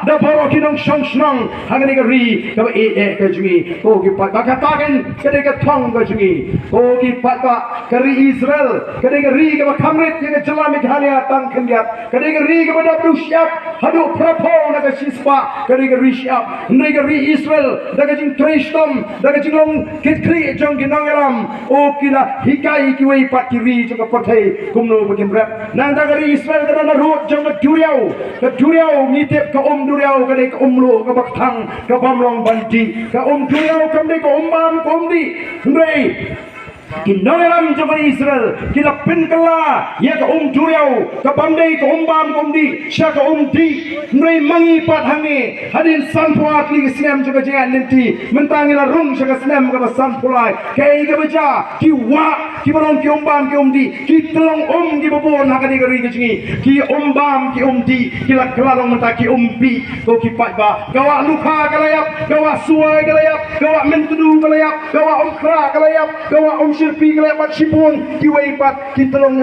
da baro kinong shong snong hangani ka ri ka e ka jungi ko ki pat ba ka tagen ka de ka thong ka jungi ko ki pat ba ka ri Israel ka de ka ri ka khamrit ka jala meghania tang khangyat ka de ka ri ka da blu syap hadu prapo na ka sispa ka de ka ri syap ndai ka ri Israel da ka jing tristom da ka jing long kit kri jong kinong yalam o kila hikai ki wei pat ki ri jong ka pathai kumno bagin rap nang da ka ri Israel ka na rot jong ka duriau ni tep ka duriau ka de ka lo ka baktang ka bamrong banti ka duriau ka de ka bam ka di ndai Kinongeram jama Israel kila pinkala ya ka duriau ka bandai ka bam ka di sya ka di ndai mangi pat hangi hadin sanpuat li siam juga jangan nanti mentangila rung sya ka siam ka sanpulai kai ka baca ki wa ki barong ki bam ki di ki telong ki babon ha ka di gari ka jingi ki bam ki di kila kelalong menta ki pi ko ki pat ba gawa luka kalayap gawa suai kalayap gawa mentudu kalayap gawa kra kalayap gawa sirpi kalayap sipun ki weipat ki telong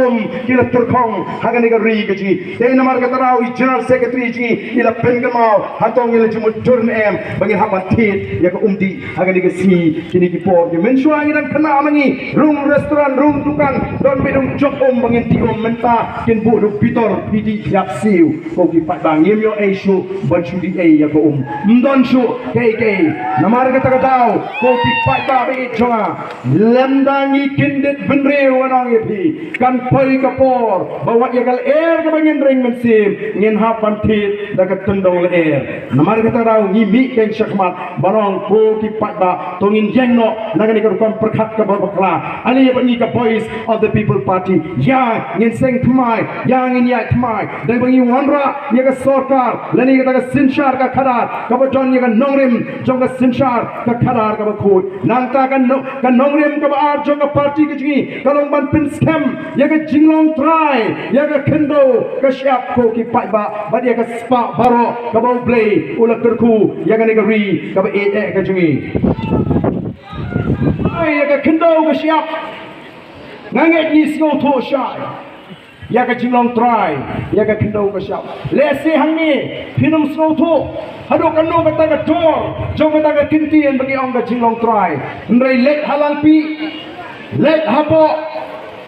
kila terkong ha ka di gari ka jingi dai namar ka tarau i general secretary jingi ila pen ka mau hatong ila jumut turn em bagi habat tit ya ka di ha ka di ka si kini ki por ki mensuang dan kena mangi room restoran room dukan don bedung jok bangin ti menta kin bu du pitor pidi yak siu ko ki pat bang yem yo aisu ban su di ya ko ndon su ke namar ka ta daw ko ki pat ba be chonga lemdangi kindet benre wanang yepi kan poi ka por bawa ya gal air ka bangin ring mensim ngin hapan tit da ka tendong le air namar ka ta daw ni mi ken syakmat barong ko ki pat ba tongin jengno nagani ka kon perkhat ka bakla ali ya ni ka voice of the people party yang ngin seng thmai yang ngin ya thmai dai bangi wanra ya ka sarkar lani ka ta sinshar ka khadar ka baton ya ka nongrim jong ka sinshar ka khadar ka bakhut nang ta ka nongrim ka ba jong ka party ka jingi kalong ban pin scam ya ka jinglong try ya ka kendo ka syap ko ki pai ba ya ka spa baro ka ba play ula kerku ya ka ni ka ri ka ba ka jingi ai ya ka kendo ka syap nganget ni snow to shai ya ka jinglong try ya ka kendo ka syap lese hang ni pinum snow to hado kanu ka ta ka tor jong ka ta ka kintian bagi ong ka jinglong try ndai let halang pi let hapo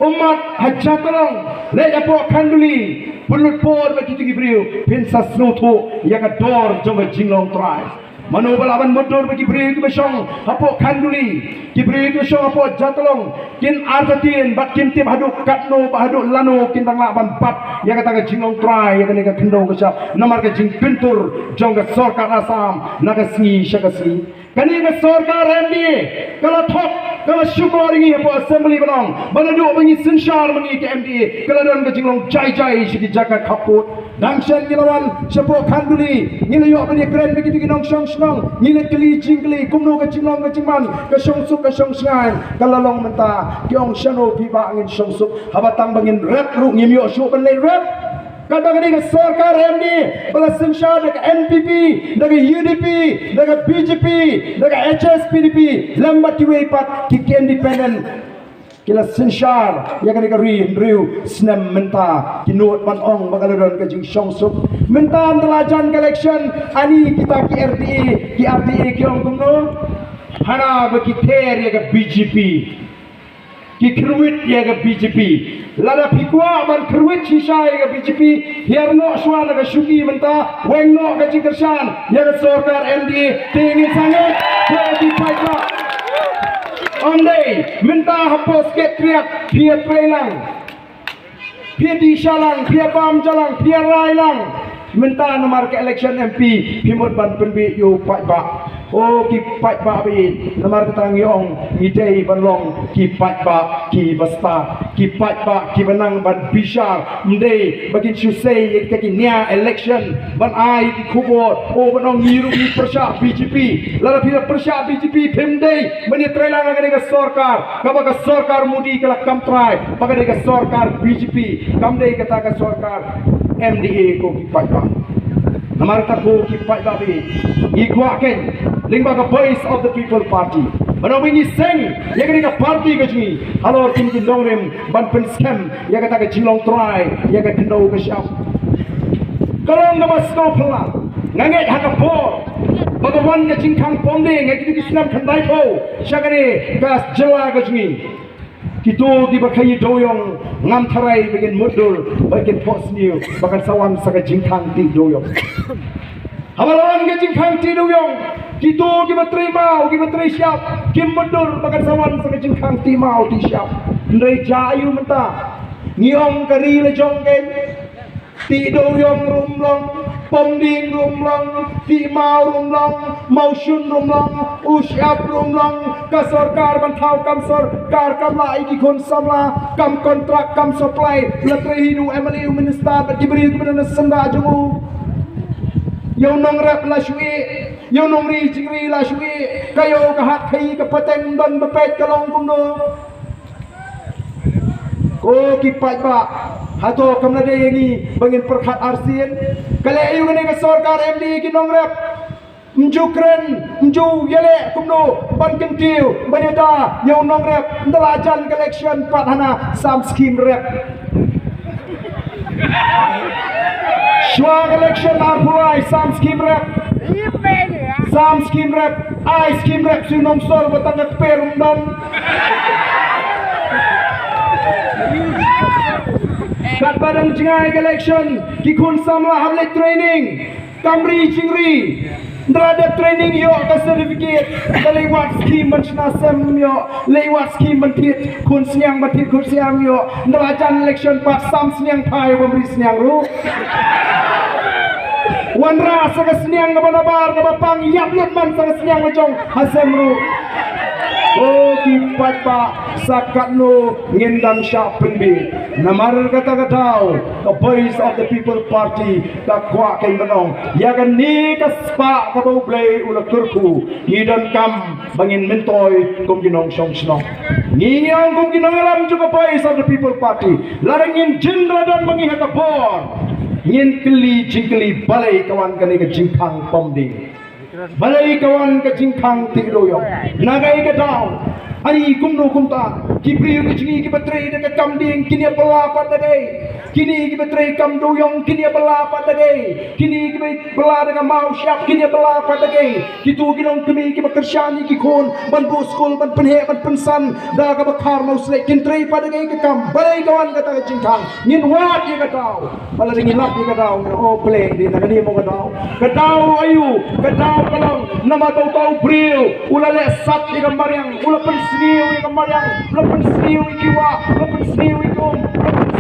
umat hajatolong let hapo kanduli pulut por bagi tigi brio pinsa snow to ya ka tor jong ka jinglong try mano balaban motor bagi beri ke besong hapo kanduli ki beri ke besong hapo jatolong kin artatin bat kin tim haduk katno haduk lano kin tang laban pat ya kata ka jingong try ya ka kendo ka syap namar ka jing pintur jong ka sarkar asam naga singi syaka singi kani ka sarkar MD kala thok kala syukur ngi hapo assembly banong banadu bangi sinshar mangi ke MD kala don ka jingong jai sigi jaka kaput dangshan gilawan syapo kanduli ngilayo bani keren begitu ginong syong ngilet keli jingli kumno ka jinglong ka jingman ka syongsuk ka syongsangan kalalong menta kiong syano piba angin syongsuk habatang bangin rap ru ngimyo syu benle rap kadang ni ka sarkar MD bala sinsha daga NPP daga UDP daga BJP daga HSPDP lambat kiwe pat ki independent kila sinshar ya kan ri riu snam menta kinut ban ong bagaladon ka jing syongsuk menta telajan election ani kita ki RDA ki ong kumno hana bagi ter ya ka BJP ki kruit ya ka BJP lada pikwa ban kruit shisha ya ka BJP hierno swana ka shuki menta wengno ka jing kersan ya ka sarkar MD tingin sangat bagi paitla Ondai minta hapus ketriak pia trailang pia di shalang pia bam jalang pia railang minta nomor ke election MP himut ban penbi yo pai ba o ki pai ba bi nomor ketang yong ngidei banlong ki pai ba ki basta ki pai ba ki benang ban bishar mdei bagin susei ke ki nia election ban ai ki kubor o banong ngiru ni persya BJP lara pira persya BJP pemdei meni trailang agane ka sarkar ka sarkar mudi kala kamtrai bagane ka sarkar BJP kamdei kata ka sarkar MDA ko ki pai ba namar ta ko ki pai ba bi igwa ken lingba ka voice of the people party mano wingi seng ya ka party ka jingi halo tin ki longrem ban pen scam ya ka ta ka jinglong try ya ka kendo ka syap kalong ka mas ko pala nganget hakapor bagawan ka jingkang ponding ngai Islam khandai po syagane gas jela ka jungi kito di bakai doyong ngam tharai begin mudur bagian posniu bakan sawan saka jingkang ti doyong hamalan ka jingkang ti doyong kito gi batrai siap kim mudur bakan sawan saka jingkang ti mau ti siap ndai jayu menta ngiong kari le jongken ti doyong rumlong ponding rumlong ti mau rumlong mausun rumlong usyap rumlong ka sarkar ban thau kam sarkar kam lai ki khon samla kam kontrak kam supply latre hidu MLA minister bat diberi kepada senda jumu yo nong rap la shui yo nong ri jingri la shui kayo ka hat khai ka pateng don bepet kalong kumno ko ki pai ba hato kamna de yangi bangin perkhat arsian kale ayu ngene ka sarkar MD ki nong rap mjukren mju yele kumno ban kentiu baneda yo nong rap ndalajan collection pathana sam scheme rap shwa collection arpulai sam scheme rap sam scheme rap I scheme rap sinong sor batang perum dan kat barang jingai election ki kun samla hamle training kamri jingri ndrada training yo ka certificate lewat scheme manchna sem yo lewat scheme mantit kun siang matit kun siang yo ndrajan election pat sam siang thai bomri siang ru wanra saga siang ngabanabar ngabapang yaplet man saga siang majong hasem ru oh kipat pa sakat no ngendang sya penbi namar kata katau the voice of the people party ka kwa kay manong yagan ni kaspa ka bau play ula turku idan kam bangin mentoy kum ginong song snong ngiang kum ginong alam juga voice of the people party larangin jindra dan bangi hakapor ngin keli jingkeli balai kawan kani ka jingkang pomdi balai kawan ka jingkang ti doyong nagai ka daw ai kumno kumta kipriyo ki jingi ki batrai de kamding kini bala patade kini ki batrai kam doyong kini bala patade kini ki bala de mau siap kini bala patade kitu ginong kemi ki bakersyani ki kon ban bo skol ban penhe ban pensan da ka bakhar mau slek kintrai patade ki kam balai kawan kata ka jingkang ngin wat ye ka daw bala ringin lap ye ka daw oh play di nagani mo ka daw ayu ka daw kalong nama tau brio ulale sat ye gambaryang ulapan sniu ye gambaryang ulapan sniu ikiwa ulapan sniu ikom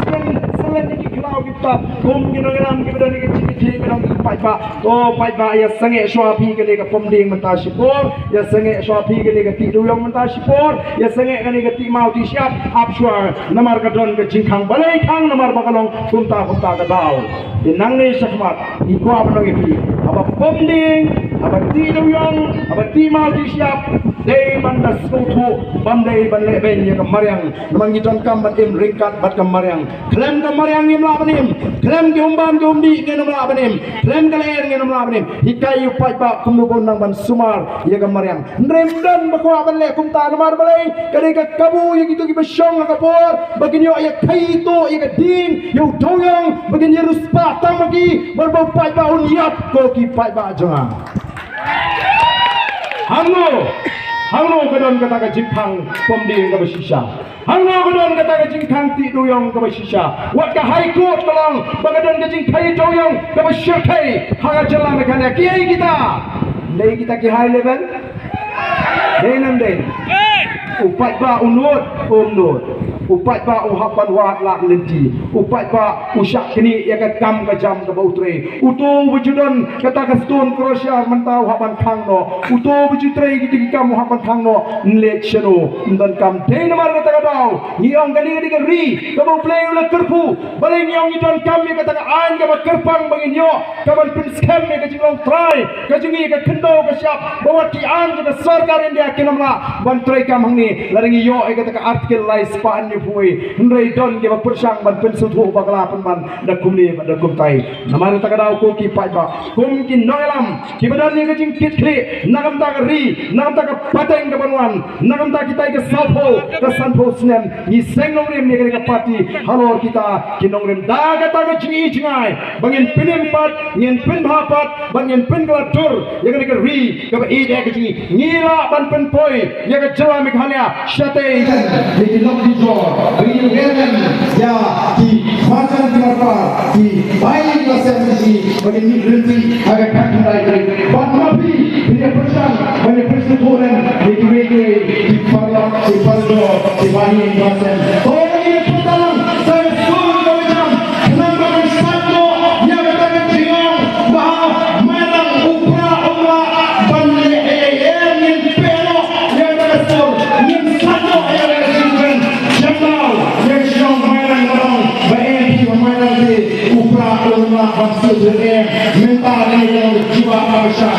ulapan selen iki klau kita kum ginang gibdan iki citi ginang pai pa ya sange swapi ke ka pomding menta sipor ya sange swapi ke ka ti duyong menta sipor ya sange ke ka ti mau ti siap apshwar namar ka don ka jingkang balai khang namar bakalong kunta ka daw inang ni sakmat ikwa banong ipi aba pomding aba ti duyong aba ti mau ti siap dei banda skutu bandai banle ben ya kamaryang namang giton kam ban im ringkat bat kamaryang klem kamaryang im la banim klem ki umbam ki umdi ngen la banim klem kaler ngen la banim hikai upai ba kumnu bonang ban sumar ya kamaryang ndrem dan bakwa banle kumta namar balai kade ka kabu ya gitu ki besyong ka por bagin yo ya kaito ya ding yo toyong bagin ya ruspa tamagi berbau pai ba unyap ko ki pai ba jang Hangno kadon kata ka jingkang pomding ka basisya. Hangno kadon kata ka jingkang ti doyong ka basisya. Wat ka high court kalong bagadon ka jingkai doyong ka basyakay. Haga jalan kana kiai kita. Dai kita ki high level. Denam den. Upat ba unut. Upat ba uhapan wat lak lenti. Upat ba usyak kini ya ka kam ka jam ka bautre. Uto wujudon kata ka stone crossar mentau hapan khangno. Uto wujutre gitu kam hapan khangno nlecheno ndan kam den mar kata ka daw. Niong kali ka ri ka bau play ula kerpu. Balai niong idon kam ya kata ka an ka kerpang bangin yo. Ka ban pin scam ka jinglong try. Ka jingi ka kendo ka siap bawa ti an ka sarkar India kinamla ban try kam hangni laringi yo kata ka article lai span ni pui nrei don ke persang ban pen suthu bakla pen ban da kumni da kum tai namar ta kadau ko ki pai ba kum ki noilam ki badan ni ke jing kit khri nagam ta ka ri nagam ta ka pateng ka banwan nagam ta kita ke sapho ka sanpho snem ni sengnong rim ni ke parti halor kita kinong rim da ka ta ka jingi jingai bangin pinim pat ngin pin bha pat bangin pin ka tur ye ke ri ka ba i de ke jingi ngila ban pen poi ye ke jala mikhalya shate di lokti jo ri geren ya ki fasan kita ki baik ka semisi bangin ni rinti aga kan dai dari ban mapi dia persang bangin persuturan di wege di parlo di parlo di bani kasen oh ini putaran saya suruh macam kenapa satu yang kata jiong bah merang upra umra bani yang pelo yang besar yang satu yang singren jamal yang jiong merang merang baik jiwa merang di upra umra maksudnya mental yang jiwa besar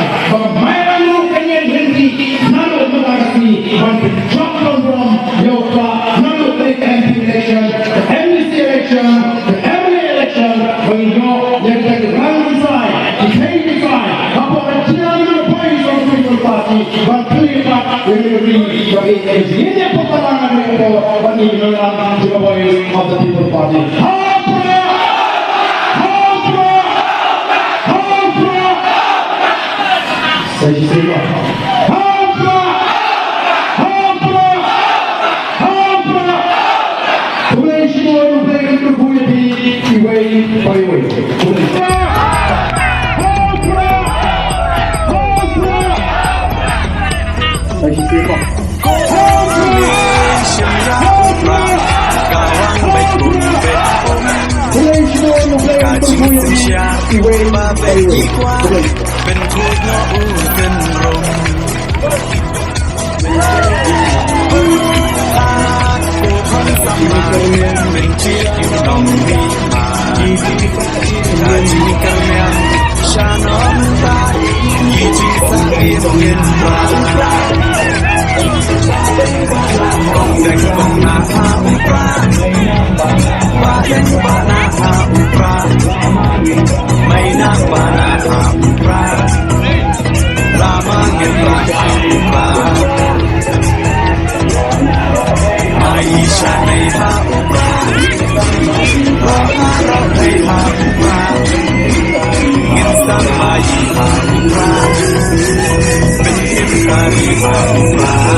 merang kenyan henti nalu mengarasi bani drop from yoga nalu MP election MC election every election when you go you take the right side you take the side apa jalan points of the party but clear up ini pertarungan itu bagi menang juga points of the people party saya siapaเป็นทูตโนอูเป็นรมผู้คนสมาเป็นชีพอยู่ตรงนี้มาถ้าจีกันยังชาโนมตายี่จีสังเวียนเงินมากองแดงกองนาฮาอุปราบาแดงบานาฮาอุปราไม่นักบานาฮาอุปราลามาเงินราฮาอุปราอายิชาในฮาอุปราราฮาเราในฮาอุปราเงินสังอายิฮาอุปราเป็นเงินการิฮาอุปรา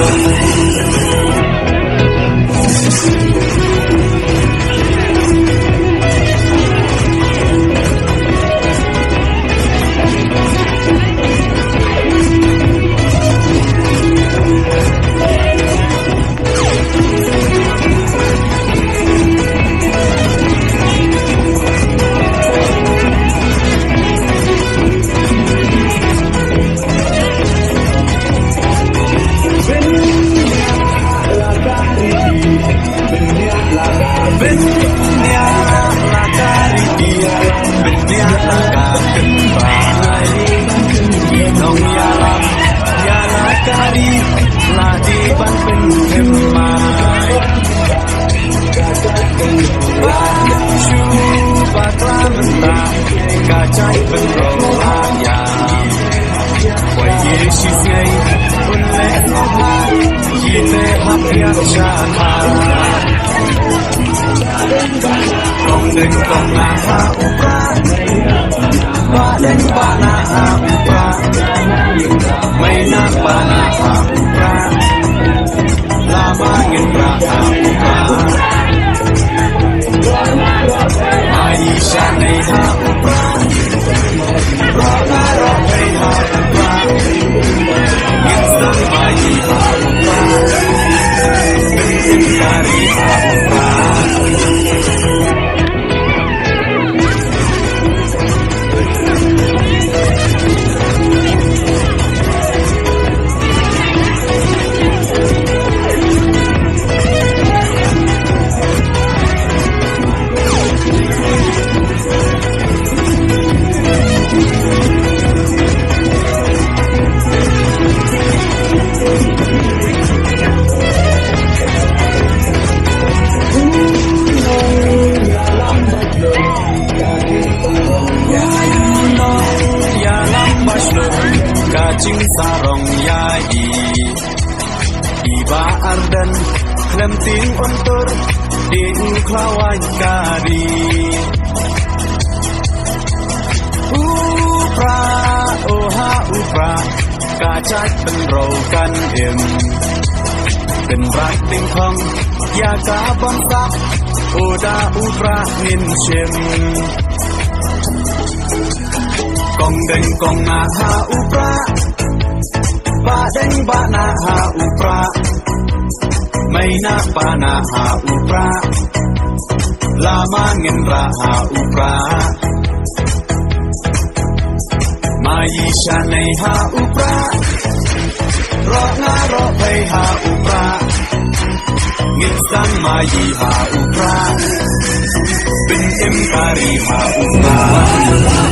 cing sarong yai Iba ardan Klemting ontor Ding klawan kari Upra Oha upra Kacat penrokanเป็นรักติงทองอยากกาบอนซักโอดาอุปรานินเชมกองเด้งกองนาหาอุปราบาเด้งบานาหาอุปราไม่นาบานาหาอุปราลามาเงินราหาอุปรามายิชาในหาอุปรารองารอไปหาอุปรางิดสังมายีหาอุปราเป็นเอ็มการีหาอุปรา